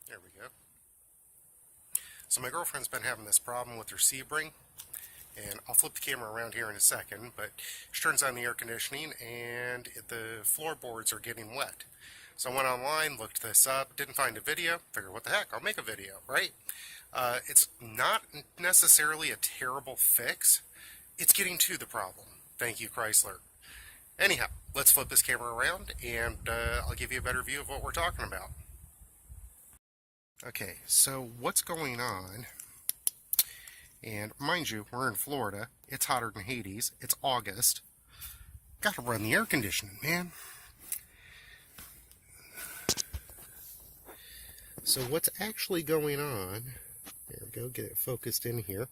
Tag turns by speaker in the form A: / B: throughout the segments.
A: There we go. So my girlfriend's been having this problem with her Sebring, and I'll flip the camera around here in a second, but she turns on the air conditioning and the floorboards are getting wet. So I went online, looked this up, didn't find a video, figured what the heck, I'll make a video, right? It's not necessarily a terrible fix, it's getting to the problem. Thank you, Chrysler. Anyhow, let's flip this camera around and I'll give you a better view of what we're talking about. Okay, so what's going on, and mind you, we're in Florida, it's hotter than Hades, it's August, gotta run the air conditioning, man. So what's actually going on, there we go, get it focused in here,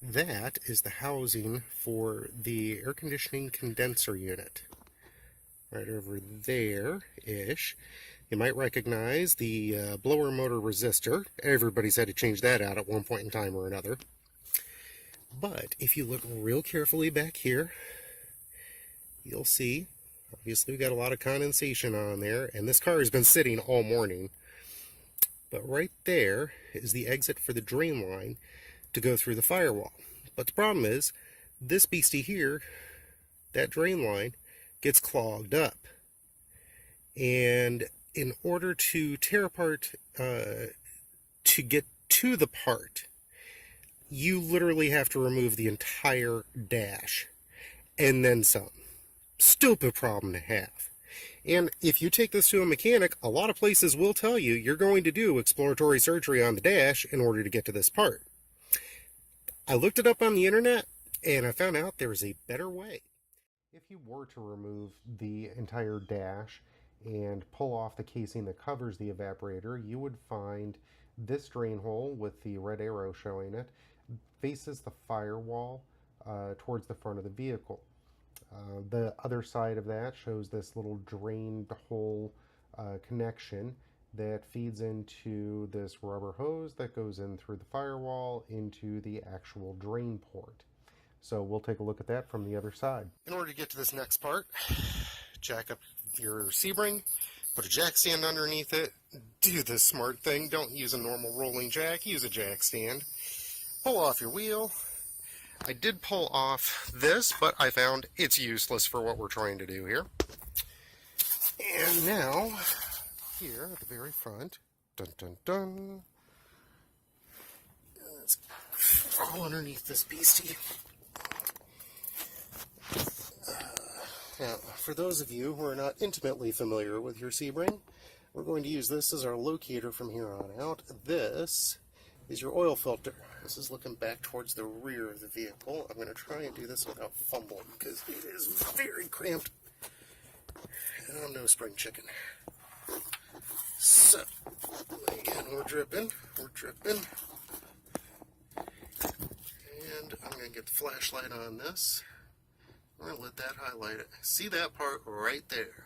A: that is the housing for the air conditioning condenser unit, right over there-ish. You might recognize the blower motor resistor. Everybody's had to change that out at one point in time or another. But if you look real carefully back here, you'll see, obviously we've got a lot of condensation on there, and this car has been sitting all morning. But right there is the exit for the drain line to go through the firewall. But the problem is, this beastie here, that drain line, gets clogged up. And in order to tear apart, to get to the part, you literally have to remove the entire dash, and then some. Stupid problem to have. And if you take this to a mechanic, a lot of places will tell you you're going to do exploratory surgery on the dash in order to get to this part. I looked it up on the internet, and I found out there's a better way. If you were to remove the entire dash and pull off the casing that covers the evaporator, you would find this drain hole with the red arrow showing it faces the firewall towards the front of the vehicle. The other side of that shows this little drained hole connection that feeds into this rubber hose that goes in through the firewall into the actual drain port. So we'll take a look at that from the other side. In order to get to this next part, jack up your Sebring, put a jack stand underneath it, do the smart thing, don't use a normal rolling jack, use a jack stand, pull off your wheel. I did pull off this, but I found it's useless for what we're trying to do here. And now, here at the very front, dun dun dun, let's crawl underneath this beastie. Now, for those of you who are not intimately familiar with your Sebring, we're going to use this as our locator from here on out. This is your oil filter. This is looking back towards the rear of the vehicle. I'm going to try and do this without fumbling because it is very cramped. And I'm no spring chicken. So, again, we're dripping. And I'm going to get the flashlight on this. We're going to let that highlight it. See that part right there?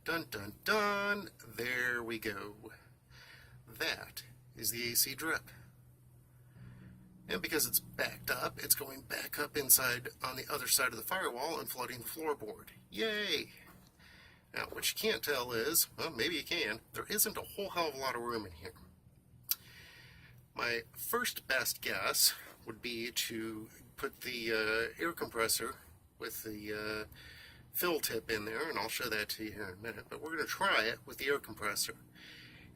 A: Dun dun dun. There we go. That is the AC drip. And because it's backed up, it's going back up inside on the other side of the firewall and flooding the floorboard. Yay! Now, what you can't tell is, well, maybe you can, there isn't a whole hell of a lot of room in here. My first best guess would be to put the air compressor with the fill tip in there, and I'll show that to you here in a minute, but we're going to try it with the air compressor.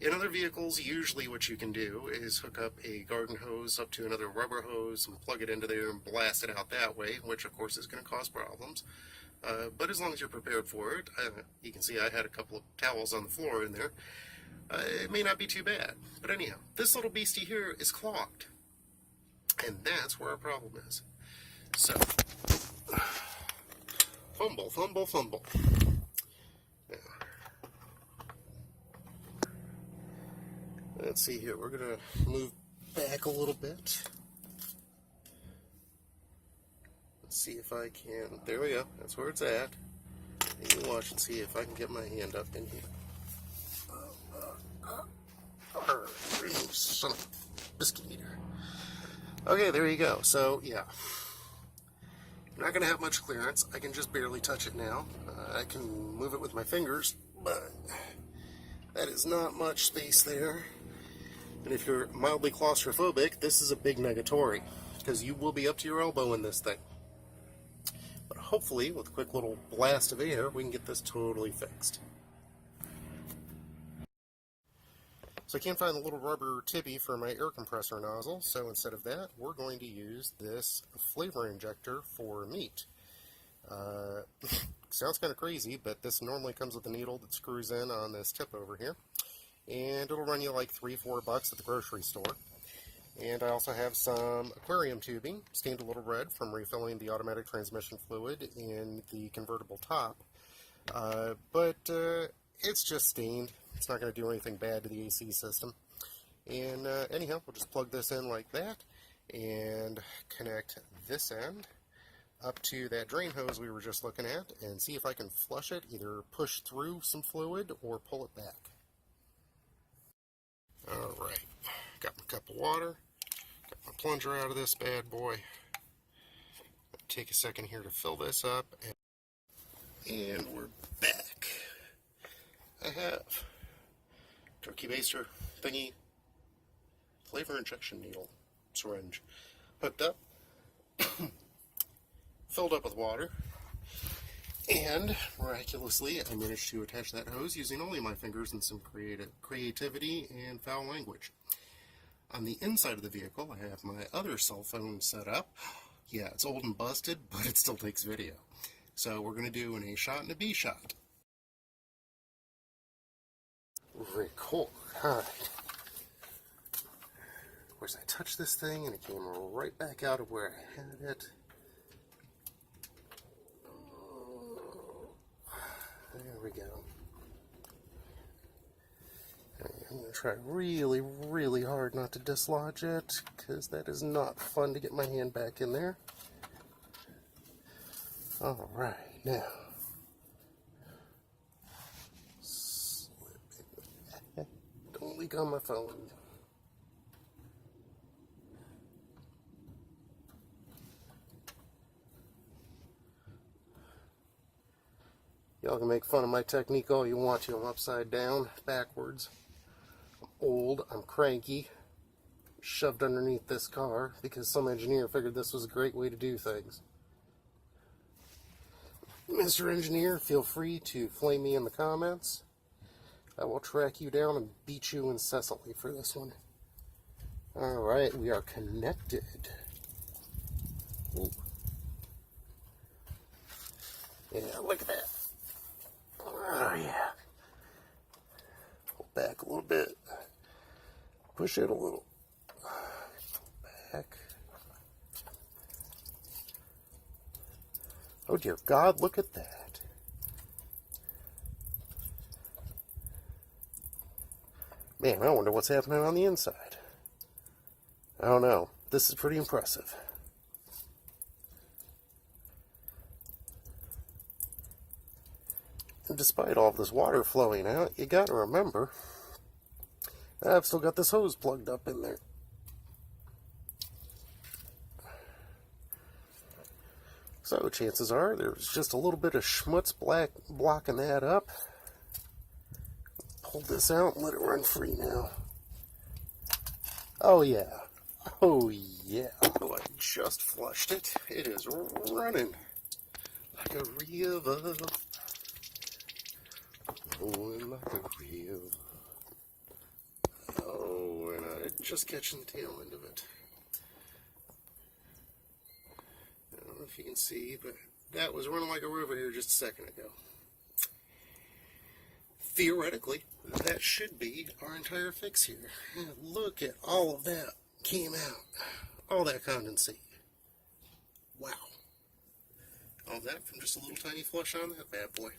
A: In other vehicles, usually what you can do is hook up a garden hose up to another rubber hose and plug it into there and blast it out that way, which of course is going to cause problems. But as long as you're prepared for it, you can see I had a couple of towels on the floor in there. It may not be too bad. But anyhow, this little beastie here is clogged. And that's where our problem is. So, fumble, fumble, fumble. Now, let's see here. We're going to move back a little bit. Let's see if I can. There we go. That's where it's at. You can watch and see if I can get my hand up in here. Son of a biscuit eater. Okay, there you go. So, yeah. I'm not going to have much clearance. I can just barely touch it now. I can move it with my fingers, but That is not much space there. And if you're mildly claustrophobic, this is a big negatory, because you will be up to your elbow in this thing. But hopefully, with a quick little blast of air, we can get this totally fixed. So I can't find the little rubber tippy for my air compressor nozzle, so instead of that, we're going to use this flavor injector for meat. Sounds kind of crazy, but this normally comes with a needle that screws in on this tip over here. And it'll run you like $3-4 at the grocery store. And I also have some aquarium tubing, stained a little red from refilling the automatic transmission fluid in the convertible top. But it's just stained. It's not going to do anything bad to the AC system. And anyhow, we'll just plug this in like that and connect this end up to that drain hose we were just looking at and see if I can flush it, either push through some fluid or pull it back. Alright, got my cup of water, got my plunger out of this bad boy. Take a second here to fill this up, and we're back. I have turkey baster thingy, flavor injection needle, syringe, hooked up, filled up with water, and miraculously I managed to attach that hose using only my fingers and some creativity and foul language. On the inside of the vehicle I have my other cell phone set up. Yeah, it's old and busted, but it still takes video. So we're going to do an A shot and a B shot. Record. Alright. Of course I touched this thing and it came right back out of where I had it. There we go. I'm going to try really, really hard not to dislodge it, because that is not fun to get my hand back in there. Alright, now. Slip it. Don't leak on my phone. Y'all can make fun of my technique all you want to. I'm upside down, backwards. I'm old, I'm cranky. Shoved underneath this car because some engineer figured this was a great way to do things. Mr. Engineer, feel free to flame me in the comments. I will track you down and beat you incessantly for this one. Alright, we are connected. Ooh. Yeah, look at that. Oh yeah. Pull back a little bit. Push it a little. Back. Oh dear God, look at that. Man, I wonder what's happening on the inside. I don't know. This is pretty impressive. And despite all of this water flowing out, you gotta remember, I've still got this hose plugged up in there. So chances are there's just a little bit of schmutz blocking that up. Pull this out and let it run free now. Oh yeah. Oh yeah. Oh, I just flushed it. It is running like a river. Flowing like a river. Oh, and I'm just catching the tail end of it. I don't know if you can see, but that was running like a river here just a second ago. Theoretically, that should be our entire fix here. And look at all of that came out. All that condensate. Wow. All that from just a little tiny flush on that bad boy.